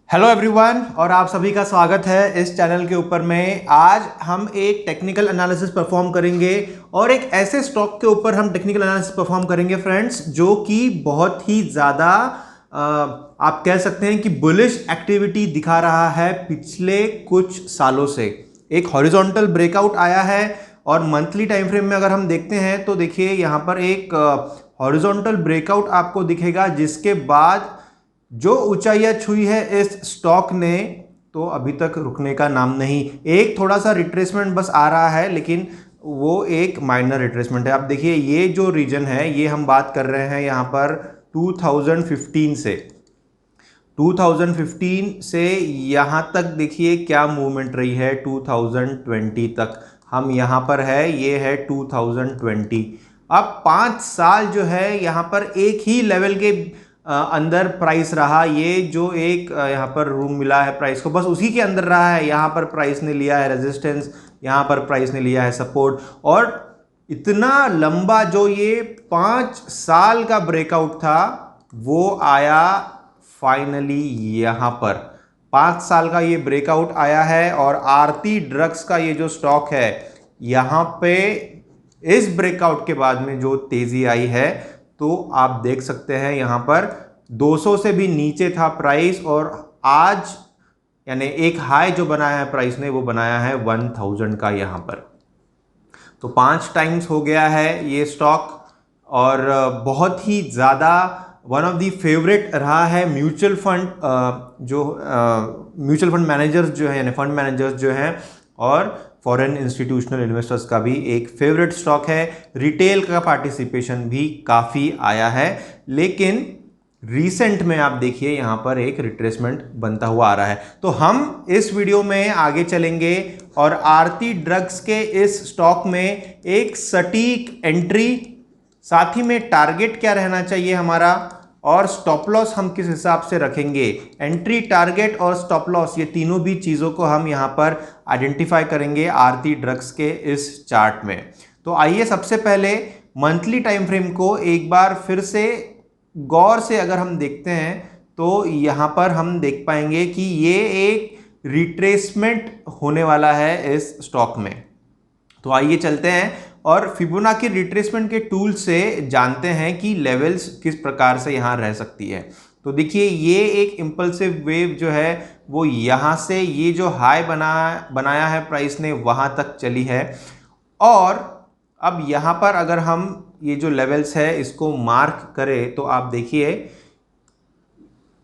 Hello everyone और आप सभी का स्वागत है इस चैनल के ऊपर में। आज हम एक टेक्निकल एनालिसिस परफॉर्म करेंगे और एक ऐसे स्टॉक के ऊपर हम टेक्निकल एनालिसिस परफॉर्म करेंगे फ्रेंड्स, जो कि बहुत ही ज़्यादा आप कह सकते हैं कि बुलिश एक्टिविटी दिखा रहा है पिछले कुछ सालों से। एक हॉरिजॉन्टल ब्रेकआउट आया है और मंथली टाइम फ्रेम में अगर हम देखते हैं तो देखिए यहाँ पर एक हॉरिजॉन्टल ब्रेकआउट आपको दिखेगा, जिसके बाद जो ऊंचाइयां छुई है इस स्टॉक ने तो अभी तक रुकने का नाम नहीं। एक थोड़ा सा रिट्रेसमेंट बस आ रहा है, लेकिन वो एक माइनर रिट्रेसमेंट है। आप देखिए ये जो रीजन है, ये हम बात कर रहे हैं यहाँ पर 2015 से 2015 से यहाँ तक देखिए क्या मूवमेंट रही है। 2020 तक हम यहाँ पर है, ये है 2020। अब 5 साल जो है यहाँ पर एक ही लेवल के अंदर प्राइस रहा। ये जो एक यहाँ पर रूम मिला है प्राइस को, बस उसी के अंदर रहा है। यहाँ पर प्राइस ने लिया है रेजिस्टेंस, यहाँ पर प्राइस ने लिया है सपोर्ट, और इतना लंबा जो ये 5 साल का ब्रेकआउट था वो आया फाइनली यहाँ पर। 5 साल का ये ब्रेकआउट आया है और आरती ड्रग्स का ये जो स्टॉक है, यहाँ पे इस ब्रेकआउट के बाद में जो तेजी आई है, तो आप देख सकते हैं यहाँ पर 200 से भी नीचे था प्राइस, और आज यानी एक हाई जो बनाया है प्राइस ने, वो बनाया है 1000 का यहाँ पर। तो 5 टाइम्स हो गया है ये स्टॉक, और बहुत ही ज़्यादा वन ऑफ दी फेवरेट रहा है म्यूचुअल फंड जो म्यूचुअल फंड मैनेजर्स जो है, यानी फंड मैनेजर्स जो हैं, और फॉरेन इंस्टीट्यूशनल इन्वेस्टर्स का भी एक फेवरेट स्टॉक है। रिटेल का पार्टिसिपेशन भी काफ़ी आया है, लेकिन रिसेंट में आप देखिए यहाँ पर एक रिट्रेसमेंट बनता हुआ आ रहा है। तो हम इस वीडियो में आगे चलेंगे और आरती ड्रग्स के इस स्टॉक में एक सटीक एंट्री, साथ ही में टारगेट क्या रहना चाहिए हमारा, और स्टॉप लॉस हम किस हिसाब से रखेंगे। एंट्री, टारगेट और स्टॉप लॉस, ये तीनों भी चीज़ों को हम यहाँ पर आइडेंटिफाई करेंगे आरती ड्रग्स के इस चार्ट में। तो आइए सबसे पहले मंथली टाइम फ्रेम को एक बार फिर से गौर से अगर हम देखते हैं तो यहाँ पर हम देख पाएंगे कि ये एक रिट्रेसमेंट होने वाला है इस स्टॉक में। तो आइए चलते हैं और फिबोनाची रिट्रेसमेंट के टूल से जानते हैं कि लेवल्स किस प्रकार से यहाँ रह सकती है। तो देखिए ये एक इम्पल्सिव वेव जो है वो यहाँ से ये जो हाई बनाया है प्राइस ने, वहाँ तक चली है, और अब यहाँ पर अगर हम ये जो लेवल्स है इसको मार्क करें तो आप देखिए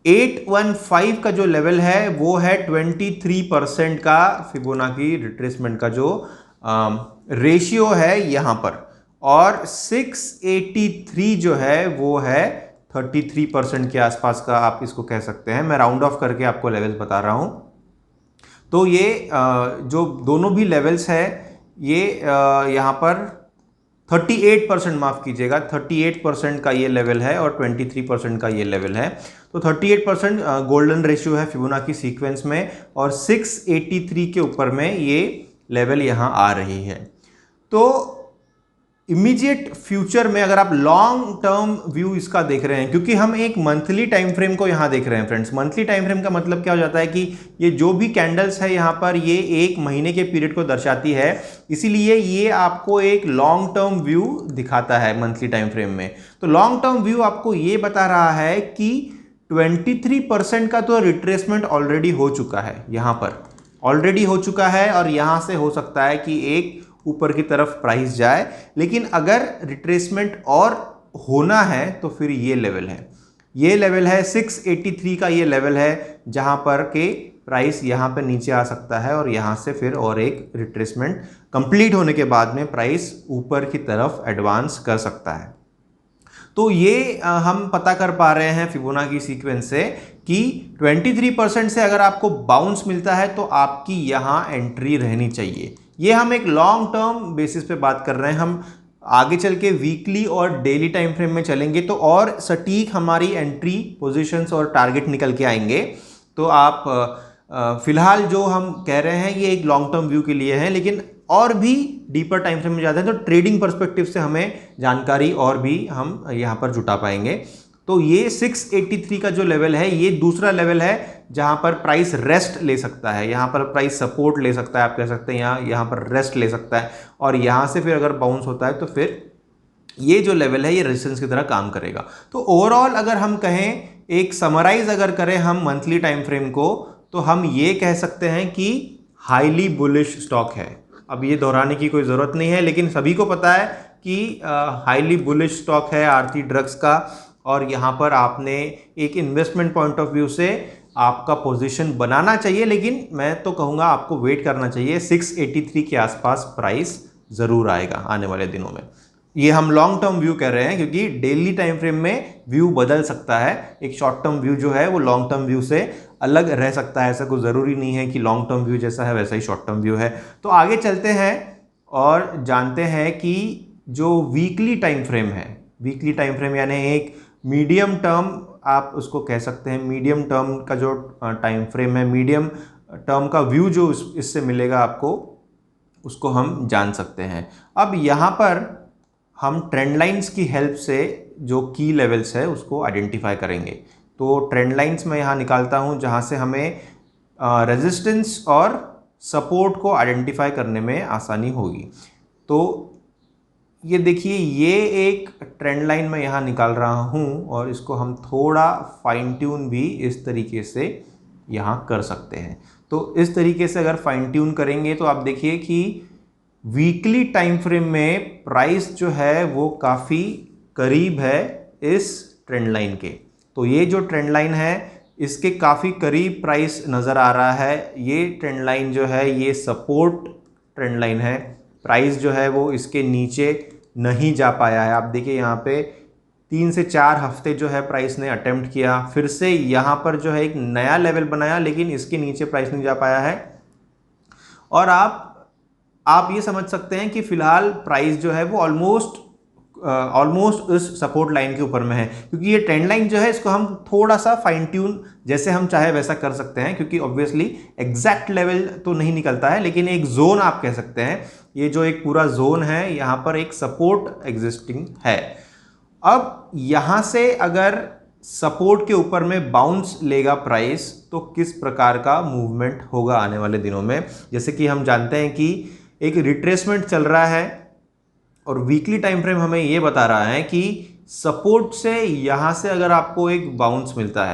815 का जो लेवल है वो है 23% का फिबोनाची रिट्रेसमेंट का जो रेशियो है यहाँ पर, और 683 जो है वो है 33% के आसपास का, आप इसको कह सकते हैं। मैं राउंड ऑफ करके आपको लेवल्स बता रहा हूँ। तो ये जो दोनों भी लेवल्स है ये यहाँ पर 38%, माफ़ कीजिएगा, 38% का ये लेवल है और 23% का ये लेवल है। तो 38% गोल्डन रेशियो है फिबोनाची सीक्वेंस में, और 683 के ऊपर में ये लेवल यहाँ आ रही है। तो इमीडिएट फ्यूचर में अगर आप लॉन्ग टर्म व्यू इसका देख रहे हैं, क्योंकि हम एक मंथली टाइम फ्रेम को यहाँ देख रहे हैं फ्रेंड्स। मंथली टाइम फ्रेम का मतलब क्या हो जाता है कि ये जो भी कैंडल्स है यहाँ पर, ये एक महीने के पीरियड को दर्शाती है, इसीलिए ये आपको एक लॉन्ग टर्म व्यू दिखाता है मंथली टाइम फ्रेम में। तो लॉन्ग टर्म व्यू आपको ये बता रहा है कि 23% का तो रिट्रेसमेंट ऑलरेडी हो चुका है, यहाँ पर ऑलरेडी हो चुका है, और यहाँ से हो सकता है कि एक ऊपर की तरफ प्राइस जाए, लेकिन अगर रिट्रेसमेंट और होना है तो फिर ये लेवल है, ये लेवल है 683 का, ये लेवल है जहां पर के प्राइस यहाँ पर नीचे आ सकता है, और यहाँ से फिर और एक रिट्रेसमेंट कंप्लीट होने के बाद में प्राइस ऊपर की तरफ एडवांस कर सकता है। तो ये हम पता कर पा रहे हैं फिबोनाची सीक्वेंस से कि 23% से अगर आपको बाउंस मिलता है तो आपकी यहाँ एंट्री रहनी चाहिए। ये हम एक लॉन्ग टर्म बेसिस पे बात कर रहे हैं। हम आगे चल के वीकली और डेली टाइम फ्रेम में चलेंगे तो और सटीक हमारी एंट्री पोजीशंस और टारगेट निकल के आएंगे। तो आप फिलहाल जो हम कह रहे हैं ये एक लॉन्ग टर्म व्यू के लिए है, लेकिन और भी डीपर टाइम फ्रेम में जाते हैं तो ट्रेडिंग पर्सपेक्टिव से हमें जानकारी और भी हम यहाँ पर जुटा पाएंगे। तो ये 683 का जो लेवल है ये दूसरा लेवल है जहां पर प्राइस रेस्ट ले सकता है, यहां पर प्राइस सपोर्ट ले सकता है, आप कह सकते हैं यहां पर रेस्ट ले सकता है, और यहां से फिर अगर बाउंस होता है तो फिर ये जो लेवल है ये रेजिस्टेंस की तरह काम करेगा। तो ओवरऑल अगर हम कहें, एक समराइज अगर करें हम मंथली टाइम फ्रेम को, तो हम ये कह सकते हैं कि हाईली बुलिश स्टॉक है। अब ये दोहराने की कोई ज़रूरत नहीं है, लेकिन सभी को पता है कि हाईली बुलिश स्टॉक है आरती ड्रग्स का, और यहाँ पर आपने एक इन्वेस्टमेंट पॉइंट ऑफ व्यू से आपका पोजीशन बनाना चाहिए, लेकिन मैं तो कहूँगा आपको वेट करना चाहिए। 683 के आसपास प्राइस ज़रूर आएगा आने वाले दिनों में। ये हम लॉन्ग टर्म व्यू कह रहे हैं, क्योंकि डेली टाइम फ्रेम में व्यू बदल सकता है। एक शॉर्ट टर्म व्यू जो है वो लॉन्ग टर्म व्यू से अलग रह सकता है, ऐसा कोई ज़रूरी नहीं है कि लॉन्ग टर्म व्यू जैसा है वैसा ही शॉर्ट टर्म व्यू है। तो आगे चलते हैं और जानते हैं कि जो वीकली टाइम फ्रेम है, वीकली टाइम फ्रेम यानी एक मीडियम टर्म आप उसको कह सकते हैं, मीडियम टर्म का जो टाइम फ्रेम है, मीडियम टर्म का व्यू जो इससे मिलेगा आपको, उसको हम जान सकते हैं। अब यहाँ पर हम ट्रेंड लाइंस की हेल्प से जो की लेवल्स है उसको आइडेंटिफाई करेंगे। तो ट्रेंड लाइंस मैं यहाँ निकालता हूँ जहाँ से हमें रेजिस्टेंस और सपोर्ट को आइडेंटिफाई करने में आसानी होगी। तो ये देखिए, ये एक ट्रेंड लाइन मैं यहाँ निकाल रहा हूँ, और इसको हम थोड़ा फाइन ट्यून भी इस तरीके से यहाँ कर सकते हैं। तो इस तरीके से अगर फाइन ट्यून करेंगे तो आप देखिए कि वीकली टाइम फ्रेम में प्राइस जो है वो काफ़ी करीब है इस ट्रेंड लाइन के। तो ये जो ट्रेंड लाइन है इसके काफ़ी करीब प्राइस नज़र आ रहा है। ये ट्रेंड लाइन जो है ये सपोर्ट ट्रेंड लाइन है, प्राइस जो है वो इसके नीचे नहीं जा पाया है। आप देखिए यहाँ पे 3 से 4 हफ्ते जो है प्राइस ने अटेम्प्ट किया, फिर से यहाँ पर जो है एक नया लेवल बनाया, लेकिन इसके नीचे प्राइस नहीं जा पाया है। और आप ये समझ सकते हैं कि फिलहाल प्राइस जो है वो ऑलमोस्ट उस सपोर्ट लाइन के ऊपर में है, क्योंकि ये ट्रेंड लाइन जो है इसको हम थोड़ा सा फाइन ट्यून जैसे हम चाहे वैसा कर सकते हैं, क्योंकि ऑब्वियसली एग्जैक्ट लेवल तो नहीं निकलता है, लेकिन एक जोन आप कह सकते हैं। ये जो एक पूरा जोन है यहाँ पर एक सपोर्ट एग्जिस्टिंग है। अब यहाँ से अगर सपोर्ट के ऊपर में बाउंस लेगा प्राइस तो किस प्रकार का मूवमेंट होगा आने वाले दिनों में। जैसे कि हम जानते हैं कि एक रिट्रेसमेंट चल रहा है, और वीकली टाइम फ्रेम हमें ये बता रहा है कि सपोर्ट से यहाँ से अगर आपको एक बाउंस मिलता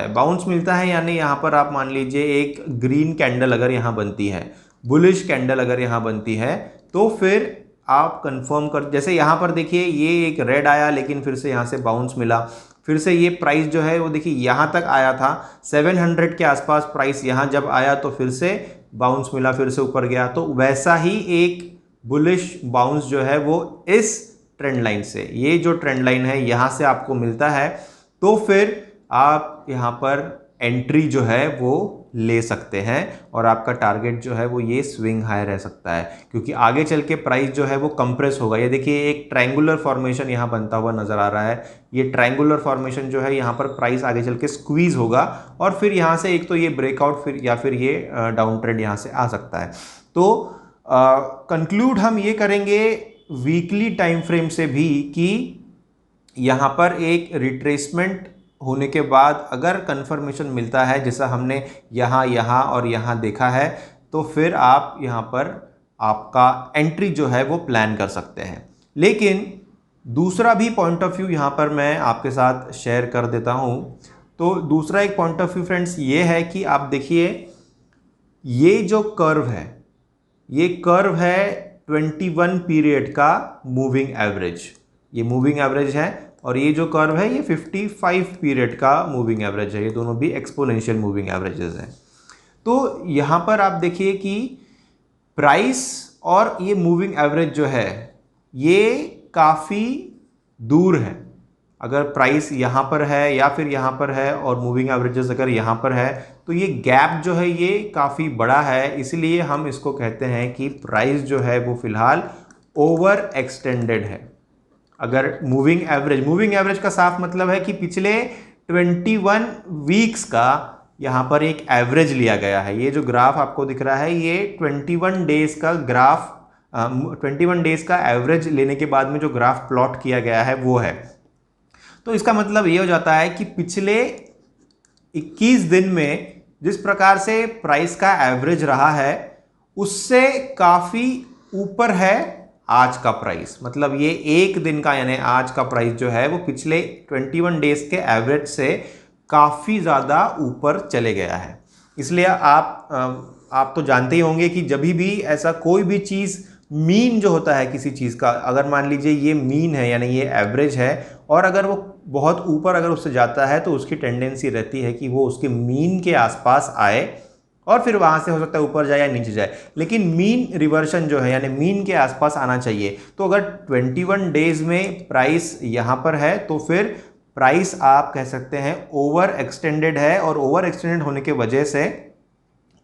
है यानी यहाँ पर आप मान लीजिए एक ग्रीन कैंडल अगर यहाँ बनती है, बुलिश कैंडल अगर यहाँ बनती है, तो फिर आप कंफर्म कर, जैसे यहाँ पर देखिए ये एक रेड आया लेकिन फिर से यहाँ से बाउंस मिला, फिर से ये प्राइस जो है वो देखिए यहाँ तक आया था 700 के आसपास प्राइस, यहाँ जब आया तो फिर से बाउंस मिला, फिर से ऊपर गया। तो वैसा ही एक बुलिश बाउंस जो है वो इस ट्रेंड लाइन से, ये जो ट्रेंड लाइन है यहाँ से आपको मिलता है, तो फिर आप यहाँ पर एंट्री जो है वो ले सकते हैं, और आपका टारगेट जो है वो ये स्विंग हाई रह सकता है, क्योंकि आगे चल के प्राइस जो है वो कंप्रेस होगा। ये देखिए एक ट्रायंगुलर फॉर्मेशन यहाँ बनता हुआ नजर आ रहा है। ये ट्रायंगुलर फॉर्मेशन जो है यहाँ पर प्राइस आगे चल के स्क्वीज होगा, और फिर यहाँ से एक तो ये ब्रेकआउट फिर या फिर ये डाउन ट्रेंड यहाँ से आ सकता है। तो कंक्लूड हम ये करेंगे वीकली टाइम फ्रेम से भी कि यहाँ पर एक रिट्रेसमेंट होने के बाद अगर कंफर्मेशन मिलता है जैसा हमने यहाँ और यहाँ देखा है, तो फिर आप यहाँ पर आपका एंट्री जो है वो प्लान कर सकते हैं। लेकिन दूसरा भी पॉइंट ऑफ व्यू यहाँ पर मैं आपके साथ शेयर कर देता हूँ। तो दूसरा एक पॉइंट ऑफ व्यू फ्रेंड्स ये है कि आप देखिए ये जो कर्व है, ये कर्व है 21 पीरियड का मूविंग एवरेज, ये मूविंग एवरेज है, और ये जो कर्व है ये 55 पीरियड का मूविंग एवरेज है। ये दोनों भी एक्सपोनेंशियल मूविंग एवरेजेस हैं। तो यहाँ पर आप देखिए कि प्राइस और ये मूविंग एवरेज जो है ये काफ़ी दूर है। अगर प्राइस यहाँ पर है या फिर यहाँ पर है और मूविंग एवरेजेस अगर यहाँ पर है, तो ये गैप जो है ये काफ़ी बड़ा है। इसलिए हम इसको कहते हैं कि प्राइस जो है वो फिलहाल ओवर एक्सटेंडेड है। अगर मूविंग एवरेज का साफ मतलब है कि पिछले 21 वीक्स का यहाँ पर एक एवरेज लिया गया है। ये जो ग्राफ आपको दिख रहा है ये 21 डेज का ग्राफ, 21 डेज का एवरेज लेने के बाद में जो ग्राफ प्लॉट किया गया है वो है। तो इसका मतलब ये हो जाता है कि पिछले 21 दिन में जिस प्रकार से प्राइस का एवरेज रहा है उससे काफी ऊपर है आज का प्राइस। मतलब ये एक दिन का यानी आज का प्राइस जो है वो पिछले 21 डेज के एवरेज से काफी ज्यादा ऊपर चले गया है। इसलिए आप तो जानते ही होंगे कि जब भी ऐसा कोई भी चीज मीन जो होता है किसी चीज का, अगर मान लीजिए ये मीन है यानी ये एवरेज है और अगर वो बहुत ऊपर अगर उससे जाता है तो उसकी टेंडेंसी रहती है कि वो उसके मीन के आसपास आए और फिर वहां से हो सकता है ऊपर जाए या नीचे जाए, लेकिन मीन रिवर्शन जो है यानी मीन के आसपास आना चाहिए। तो अगर 21 डेज में प्राइस यहां पर है तो फिर प्राइस आप कह सकते हैं ओवर एक्सटेंडेड है, और ओवर एक्सटेंडेड होने के वजह से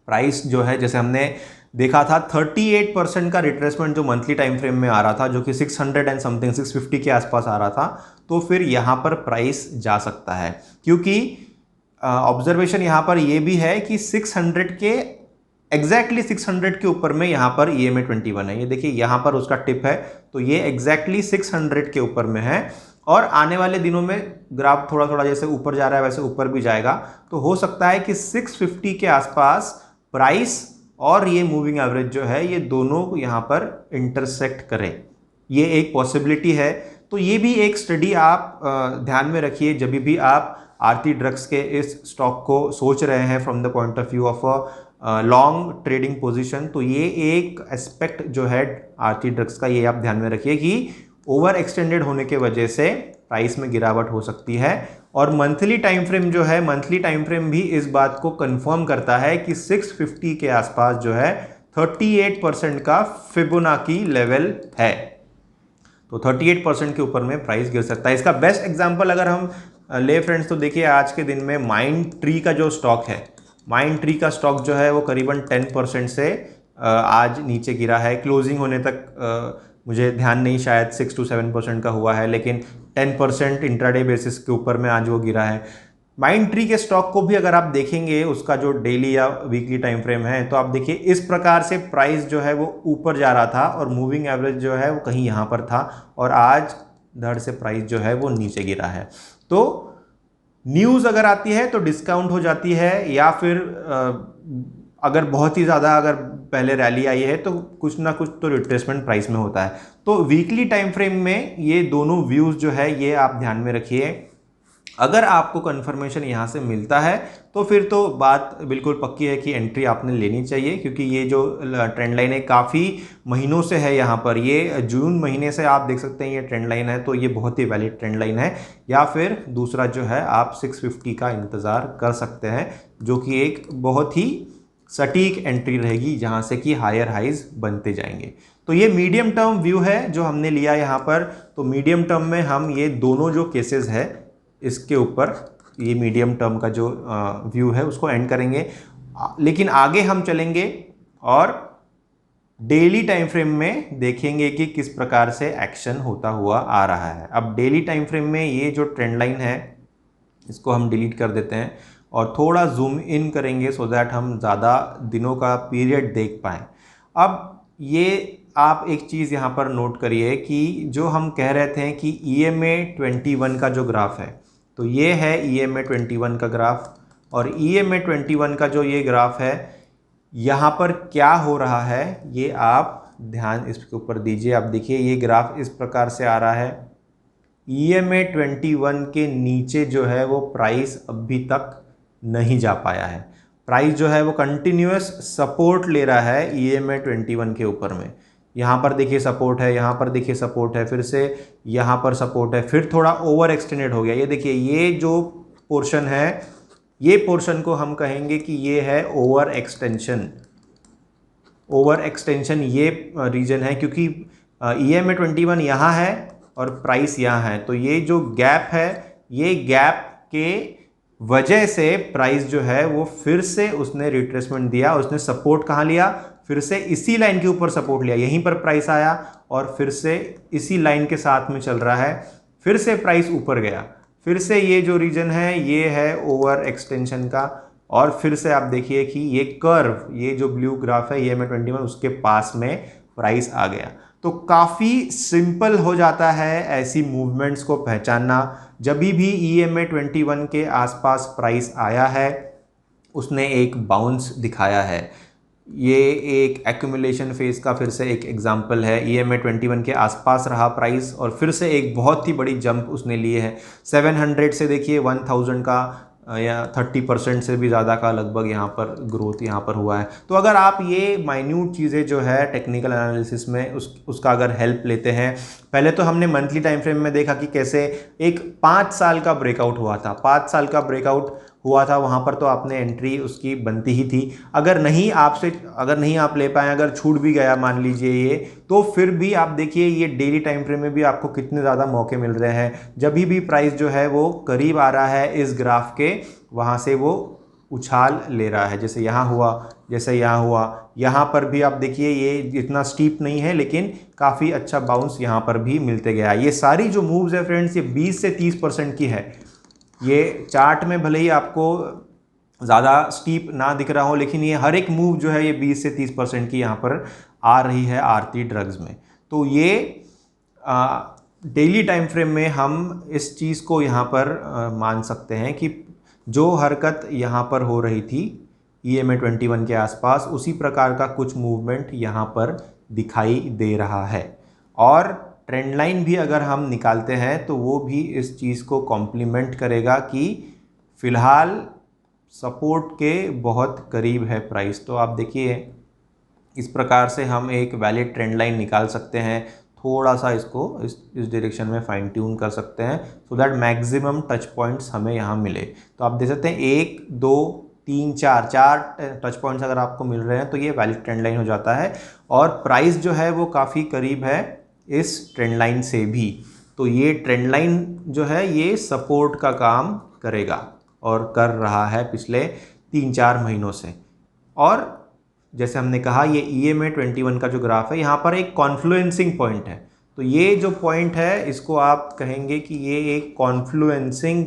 प्राइस जो है जैसे हमने देखा था 38% का रिट्रेसमेंट जो मंथली टाइम फ्रेम में आ रहा था, जो कि 600 एंड समथिंग 650 के आसपास आ रहा था, तो फिर यहां पर प्राइस जा सकता है। क्योंकि ऑब्जर्वेशन यहां पर यह भी है कि 600 के एग्जैक्टली 600 के ऊपर में यहां पर EMA 21 है। ये देखिए यहां पर उसका टिप है, तो ये एग्जैक्टली 600 के ऊपर में है और आने वाले दिनों में ग्राफ थोड़ा थोड़ा जैसे ऊपर जा रहा है वैसे ऊपर भी जाएगा। तो हो सकता है कि 650 के आसपास प्राइस और ये मूविंग एवरेज जो है ये दोनों को यहां पर इंटरसेक्ट करे, ये एक पॉसिबिलिटी है। तो ये भी एक स्टडी आप ध्यान में रखिए जब भी आप आरती ड्रग्स के इस स्टॉक को सोच रहे हैं from the point of view of a long trading position. तो ये एक एस्पेक्ट जो है आरती ड्रग्स का, ये आप ध्यान में रखिए कि ओवर एक्सटेंडेड होने के वजह से प्राइस में गिरावट हो सकती है। और मंथली टाइम फ्रेम जो है, मंथली टाइम फ्रेम भी इस बात को कंफर्म करता है कि 650 के आसपास जो है 38% का फिबोनाची लेवल है। तो 38% के ऊपर में प्राइस गिर सकता है। इसका बेस्ट एग्जांपल अगर हम ले फ्रेंड्स तो देखिए आज के दिन में माइंड ट्री का जो स्टॉक है, माइंड ट्री का स्टॉक जो है वो करीबन 10% से आज नीचे गिरा है। क्लोजिंग होने तक मुझे ध्यान नहीं, शायद 6 to 7% का हुआ है, लेकिन 10% इंट्राडे बेसिस के ऊपर में आज वो गिरा है। माइंड ट्री के स्टॉक को भी अगर आप देखेंगे उसका जो डेली या वीकली टाइम फ्रेम है, तो आप देखिए इस प्रकार से प्राइस जो है वो ऊपर जा रहा था और मूविंग एवरेज जो है वो कहीं यहाँ पर था और आज धड़ से प्राइस जो है वो नीचे गिरा है। तो न्यूज़ अगर आती है तो डिस्काउंट हो जाती है, या फिर अगर बहुत ही ज़्यादा अगर पहले रैली आई है तो कुछ ना कुछ तो रिट्रेसमेंट प्राइस में होता है। तो वीकली टाइम फ्रेम में ये दोनों व्यूज़ जो है ये आप ध्यान में रखिए। अगर आपको कंफर्मेशन यहाँ से मिलता है तो फिर तो बात बिल्कुल पक्की है कि एंट्री आपने लेनी चाहिए, क्योंकि ये जो ट्रेंड लाइन है काफ़ी महीनों से है यहाँ पर। ये जून महीने से आप देख सकते हैं ये ट्रेंड लाइन है, तो ये बहुत ही वैलिड ट्रेंड लाइन है। या फिर दूसरा जो है आप 650 का इंतज़ार कर सकते हैं, जो कि एक बहुत ही सटीक एंट्री रहेगी जहाँ से कि हायर हाइज बनते जाएंगे। तो ये मीडियम टर्म व्यू है जो हमने लिया यहाँ पर। तो मीडियम टर्म में हम ये दोनों जो केसेस है इसके ऊपर ये मीडियम टर्म का जो व्यू है उसको एंड करेंगे, लेकिन आगे हम चलेंगे और डेली टाइम फ्रेम में देखेंगे कि किस प्रकार से एक्शन होता हुआ आ रहा है। अब डेली टाइम फ्रेम में ये जो ट्रेंड लाइन है इसको हम डिलीट कर देते हैं और थोड़ा जूम इन करेंगे सो दैट हम ज़्यादा दिनों का पीरियड देख पाएँ। अब ये आप एक चीज़ यहाँ पर नोट करिए कि जो हम कह रहे थे कि EMA 21 का जो ग्राफ है, तो ये है EMA 21 का ग्राफ, और EMA 21 का जो ये ग्राफ है यहाँ पर क्या हो रहा है ये आप ध्यान इसके ऊपर दीजिए। आप देखिए ये ग्राफ इस प्रकार से आ रहा है। EMA 21 के नीचे जो है वो प्राइस अभी तक नहीं जा पाया है। प्राइस जो है वो कंटिन्यूअस सपोर्ट ले रहा है EMA 21 के ऊपर में। यहाँ पर देखिए सपोर्ट है, यहाँ पर देखिए सपोर्ट है, फिर से यहाँ पर सपोर्ट है, फिर थोड़ा ओवर एक्सटेंडेड हो गया। ये देखिए ये जो पोर्शन है, ये पोर्शन को हम कहेंगे कि ये है ओवर एक्सटेंशन। ओवर एक्सटेंशन ये रीजन है क्योंकि EMA 21 यहाँ है और प्राइस यहाँ है, तो ये जो गैप है, ये गैप के वजह से प्राइस जो है वो फिर से उसने रिट्रेसमेंट दिया। उसने सपोर्ट कहाँ लिया, फिर से इसी लाइन के ऊपर सपोर्ट लिया, यहीं पर प्राइस आया और फिर से इसी लाइन के साथ में चल रहा है, फिर से प्राइस ऊपर गया, फिर से ये जो रीजन है ये है ओवर एक्सटेंशन का, और फिर से आप देखिए कि ये कर्व, ये जो ब्लू ग्राफ है EMA 21 उसके पास में प्राइस आ गया। तो काफ़ी सिंपल हो जाता है ऐसी मूवमेंट्स को पहचानना जब भी EMA 21 के आसपास प्राइस आया है उसने एक बाउंस दिखाया है। ये एक एक्यूमुलेशन फेज का फिर से एक एग्जांपल है। EMA 21 के आसपास रहा प्राइस और फिर से एक बहुत ही बड़ी जंप उसने लिए है। 700 से देखिए 1000 का या 30% से भी ज़्यादा का लगभग यहाँ पर ग्रोथ यहाँ पर हुआ है। तो अगर आप ये माइन्यूट चीज़ें जो है टेक्निकल एनालिसिस में उसका अगर हेल्प लेते हैं, पहले तो हमने मंथली टाइम फ्रेम में देखा कि कैसे एक 5 साल का ब्रेकआउट हुआ था। 5 साल का ब्रेकआउट हुआ था, वहाँ पर तो आपने एंट्री उसकी बनती ही थी। अगर नहीं आप ले पाए, अगर छूट भी गया मान लीजिए ये, तो फिर भी आप देखिए ये डेली टाइम फ्रेम में भी आपको कितने ज़्यादा मौके मिल रहे हैं। जब भी प्राइस जो है वो करीब आ रहा है इस ग्राफ के, वहाँ से वो उछाल ले रहा है। जैसे यहाँ हुआ, जैसे यहाँ हुआ, यहाँ पर भी आप देखिए ये इतना स्टीप नहीं है लेकिन काफ़ी अच्छा बाउंस यहाँ पर भी मिलते गया। ये सारी जो मूव्स है फ्रेंड्स, ये 20 से 30% की है। ये चार्ट में भले ही आपको ज़्यादा स्टीप ना दिख रहा हो, लेकिन ये हर एक मूव जो है ये 20 से 30% की यहाँ पर आ रही है आरती ड्रग्स में। तो ये डेली टाइम फ्रेम में हम इस चीज़ को यहाँ पर मान सकते हैं कि जो हरकत यहाँ पर हो रही थी EMA 21 के आसपास, उसी प्रकार का कुछ मूवमेंट यहाँ पर दिखाई दे रहा है। और ट्रेंड लाइन भी अगर हम निकालते हैं तो वो भी इस चीज़ को कॉम्प्लीमेंट करेगा कि फ़िलहाल सपोर्ट के बहुत करीब है प्राइस। तो आप देखिए इस प्रकार से हम एक वैलिड ट्रेंड लाइन निकाल सकते हैं। थोड़ा सा इसको इस डायरेक्शन में फाइन ट्यून कर सकते हैं so that maximum touch points हमें यहाँ मिले। तो आप देख सकते हैं 1 2 3 4 टच पॉइंट्स अगर आपको मिल रहे हैं तो ये वैलिड ट्रेंड लाइन हो जाता है। और प्राइस जो है वो काफ़ी करीब है इस ट्रेंड लाइन से भी। तो ये ट्रेंड लाइन जो है ये सपोर्ट का काम करेगा और कर रहा है पिछले 3-4 महीनों से। और जैसे हमने कहा ये EMA 21 का जो ग्राफ है यहाँ पर एक कॉन्फ्लुएंसिंग पॉइंट है। तो ये जो पॉइंट है इसको आप कहेंगे कि ये एक कॉन्फ्लुएंसिंग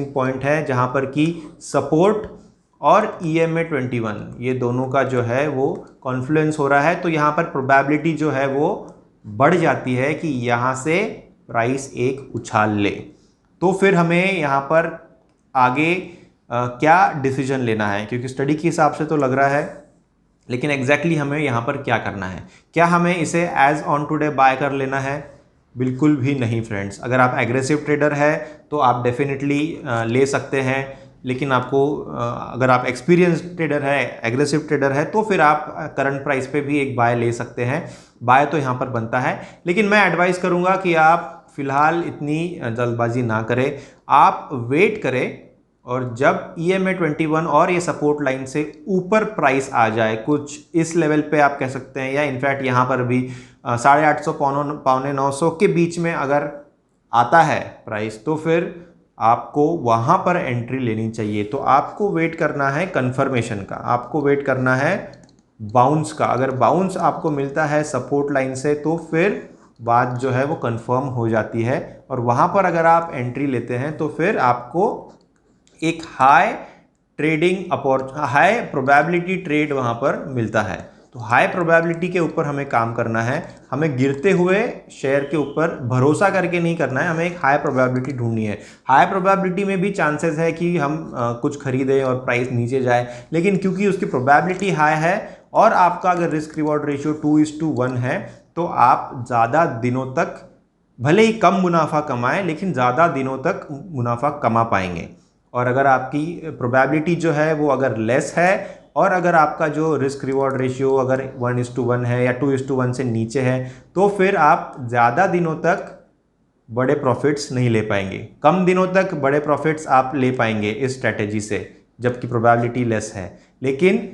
पॉइंट है जहाँ पर कि सपोर्ट और EMA 21 ये दोनों का जो है वो कॉन्फ्लुएंस हो रहा है। तो यहाँ पर प्रोबेबिलिटी जो है वो बढ़ जाती है कि यहाँ से प्राइस एक उछाल ले। तो फिर हमें यहाँ पर आगे क्या डिसीजन लेना है, क्योंकि स्टडी के हिसाब से तो लग रहा है, लेकिन एग्जैक्टली हमें यहाँ पर क्या करना है। क्या हमें इसे एज ऑन टुडे बाय कर लेना है? बिल्कुल भी नहीं फ्रेंड्स। अगर आप एग्रेसिव ट्रेडर है तो आप डेफिनेटली ले सकते हैं, लेकिन आपको अगर आप एक्सपीरियंस ट्रेडर है, एग्रेसिव ट्रेडर है, तो फिर आप करंट प्राइस पे भी एक बाय ले सकते हैं। बाय तो यहाँ पर बनता है, लेकिन मैं एडवाइस करूँगा कि आप फिलहाल इतनी जल्दबाजी ना करें, आप वेट करें। और जब EMA 21 और ये सपोर्ट लाइन से ऊपर प्राइस आ जाए, कुछ इस लेवल पे आप कह सकते हैं, या इनफैक्ट यहाँ पर भी 850 पौने 900 के बीच में अगर आता है प्राइस, तो फिर आपको वहाँ पर एंट्री लेनी चाहिए। तो आपको वेट करना है कंफर्मेशन का, आपको वेट करना है बाउंस का। अगर बाउंस आपको मिलता है सपोर्ट लाइन से तो फिर बात जो है वो कंफर्म हो जाती है, और वहाँ पर अगर आप एंट्री लेते हैं तो फिर आपको एक हाई प्रोबेबिलिटी ट्रेड वहाँ पर मिलता है। तो हाई प्रोबेबिलिटी के ऊपर हमें काम करना है, हमें गिरते हुए शेयर के ऊपर भरोसा करके नहीं करना है, हमें एक हाई प्रोबेबिलिटी ढूंढनी है। हाई प्रोबेबिलिटी में भी चांसेस है कि हम कुछ खरीदें और प्राइस नीचे जाए, लेकिन क्योंकि उसकी प्रोबेबिलिटी हाई है और आपका अगर रिस्क रिवॉर्ड रेशियो 2:1 है, तो आप ज़्यादा दिनों तक भले ही कम मुनाफा कमाएं, लेकिन ज़्यादा दिनों तक मुनाफा कमा पाएंगे। और अगर आपकी प्रोबेबिलिटी जो है वो अगर लेस है, और अगर आपका जो रिस्क रिवॉर्ड रेशियो अगर 1:1 है या 2:1 से नीचे है, तो फिर आप ज़्यादा दिनों तक बड़े प्रॉफिट्स नहीं ले पाएंगे। कम दिनों तक बड़े प्रॉफिट्स आप ले पाएंगे इस स्ट्रैटेजी से, जबकि प्रोबेबिलिटी लेस है, लेकिन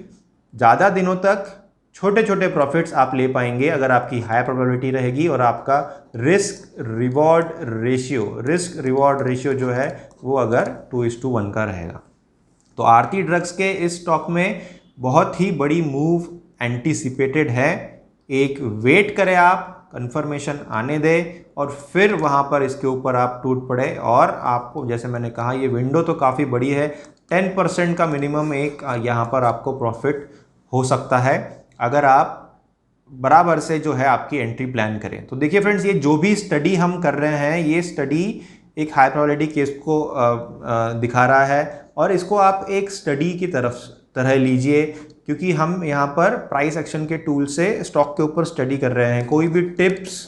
ज़्यादा दिनों तक छोटे छोटे प्रॉफिट्स आप ले पाएंगे अगर आपकी हाई प्रोबेबिलिटी रहेगी और आपका रिस्क रिवॉर्ड रेशियो जो है वो अगर 2:1 का रहेगा। तो आरती ड्रग्स के इस स्टॉक में बहुत ही बड़ी मूव एंटीसिपेटेड है। एक वेट करें, आप कंफर्मेशन आने दें और फिर वहाँ पर इसके ऊपर आप टूट पड़े। और आपको जैसे मैंने कहा ये विंडो तो काफ़ी बड़ी है, 10% का मिनिमम एक यहाँ पर आपको प्रॉफिट हो सकता है अगर आप बराबर से जो है आपकी एंट्री प्लान करें। तो देखिए फ्रेंड्स, ये जो भी स्टडी हम कर रहे हैं, ये स्टडी एक हाई प्रोबेबिलिटी केस को दिखा रहा है और इसको आप एक स्टडी की तरह लीजिए, क्योंकि हम यहाँ पर प्राइस एक्शन के टूल से स्टॉक के ऊपर स्टडी कर रहे हैं। कोई भी टिप्स,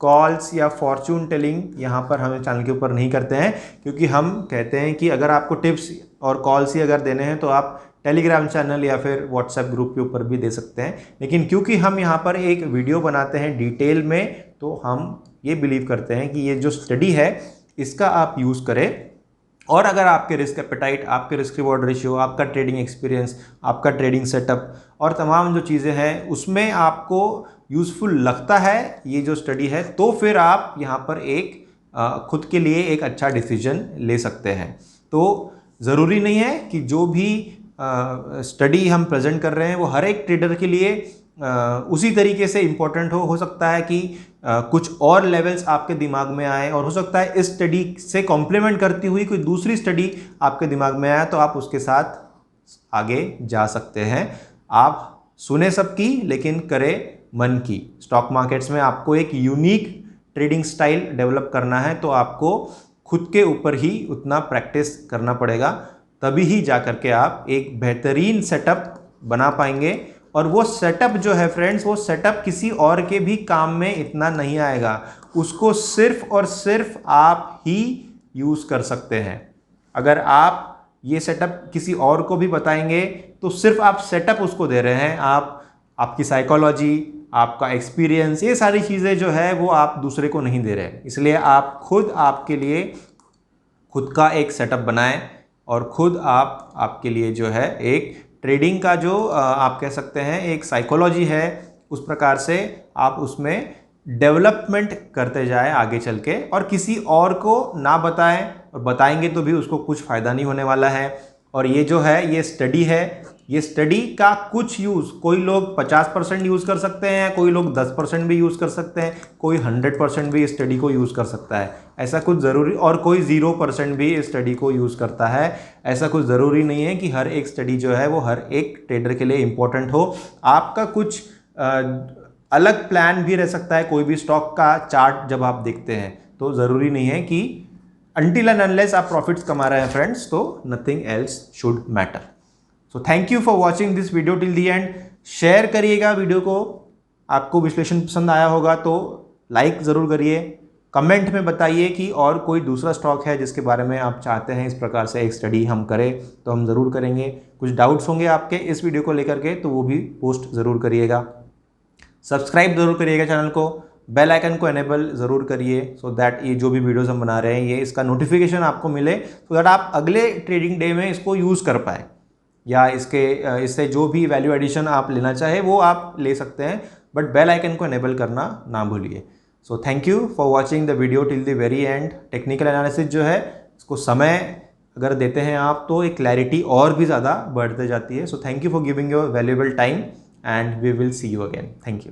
कॉल्स या फॉर्चून टेलिंग यहाँ पर हमें चैनल के ऊपर नहीं करते हैं, क्योंकि हम कहते हैं कि अगर आपको टिप्स और कॉल्स ही अगर देने हैं तो आप टेलीग्राम चैनल या फिर व्हाट्सएप ग्रुप के ऊपर भी दे सकते हैं। लेकिन क्योंकि हम यहाँ पर एक वीडियो बनाते हैं डिटेल में, तो हम ये बिलीव करते हैं कि ये जो स्टडी है इसका आप यूज़ करें। और अगर आपके रिस्क एपेटाइट, आपके रिस्क रिवॉर्ड रेशियो, आपका ट्रेडिंग एक्सपीरियंस, आपका ट्रेडिंग सेटअप और तमाम जो चीज़ें हैं उसमें आपको यूज़फुल लगता है ये जो स्टडी है, तो फिर आप यहाँ पर एक खुद के लिए एक अच्छा डिसीजन ले सकते हैं। तो ज़रूरी नहीं है कि जो भी स्टडी हम प्रेजेंट कर रहे हैं वो हर एक ट्रेडर के लिए उसी तरीके से इम्पोर्टेंट हो सकता है कि कुछ और लेवल्स आपके दिमाग में आए, और हो सकता है इस स्टडी से कॉम्प्लीमेंट करती हुई कोई दूसरी स्टडी आपके दिमाग में आए तो आप उसके साथ आगे जा सकते हैं। आप सुने सबकी लेकिन करें मन की। स्टॉक मार्केट्स में आपको एक यूनिक ट्रेडिंग स्टाइल डेवलप करना है, तो आपको खुद के ऊपर ही उतना प्रैक्टिस करना पड़ेगा, तभी ही जा करके आप एक बेहतरीन सेटअप बना पाएंगे। और वो सेटअप जो है फ्रेंड्स, वो सेटअप किसी और के भी काम में इतना नहीं आएगा, उसको सिर्फ और सिर्फ आप ही यूज़ कर सकते हैं। अगर आप ये सेटअप किसी और को भी बताएंगे तो सिर्फ आप सेटअप उसको दे रहे हैं, आपकी साइकोलॉजी, आपका एक्सपीरियंस, ये सारी चीज़ें जो है वो आप दूसरे को नहीं दे रहे। इसलिए आप खुद आपके लिए खुद का एक सेटअप बनाएं और खुद आपके लिए जो है एक ट्रेडिंग का जो आप कह सकते हैं एक साइकोलॉजी है, उस प्रकार से आप उसमें डेवलपमेंट करते जाएं आगे चल के, और किसी और को ना बताएं, और बताएंगे तो भी उसको कुछ फ़ायदा नहीं होने वाला है। और ये जो है ये स्टडी है, ये स्टडी का कुछ यूज़ कोई लोग 50% यूज़ कर सकते हैं, कोई लोग 10% भी यूज़ कर सकते हैं, कोई 100% भी इस स्टडी को यूज़ कर सकता है, ऐसा कुछ ज़रूरी, और कोई 0% भी इस स्टडी को यूज़ करता है, ऐसा कुछ ज़रूरी नहीं है कि हर एक स्टडी जो है वो हर एक ट्रेडर के लिए इम्पोर्टेंट हो। आपका कुछ अलग प्लान भी रह सकता है। कोई भी स्टॉक का चार्ट जब आप देखते हैं तो ज़रूरी नहीं है कि अनटिल एंड अनलेस आप प्रॉफिट्स कमा रहे हैं फ्रेंड्स, तो nothing else should matter. So thank you for watching this video till the and. Share करिएगा वीडियो को, आपको विश्लेषण पसंद आया होगा तो लाइक ज़रूर करिए, कमेंट में बताइए कि और कोई दूसरा स्टॉक है जिसके बारे में आप चाहते हैं इस प्रकार से एक स्टडी हम करें, तो हम ज़रूर करेंगे। कुछ डाउट्स होंगे आपके इस वीडियो को लेकर के तो वो भी पोस्ट ज़रूर करिएगा। सब्सक्राइब ज़रूर करिएगा चैनल को, बेल आइकन को एनेबल ज़रूर करिए, सो दैट ये जो भी वीडियोस हम बना रहे हैं ये इसका नोटिफिकेशन आपको मिले, सो दैट आप अगले ट्रेडिंग डे में इसको यूज़ कर पाए, या इससे जो भी वैल्यू एडिशन आप लेना चाहे वो आप ले सकते हैं, बट बेल आइकन को एनेबल करना ना भूलिए। सो thank you for watching the video till the very and. Technical analysis जो है इसको समय अगर देते हैं आप तो एक क्लैरिटी और भी ज़्यादा बढ़ते जाती है। So thank you for giving your valuable time and we will see you again. Thank you.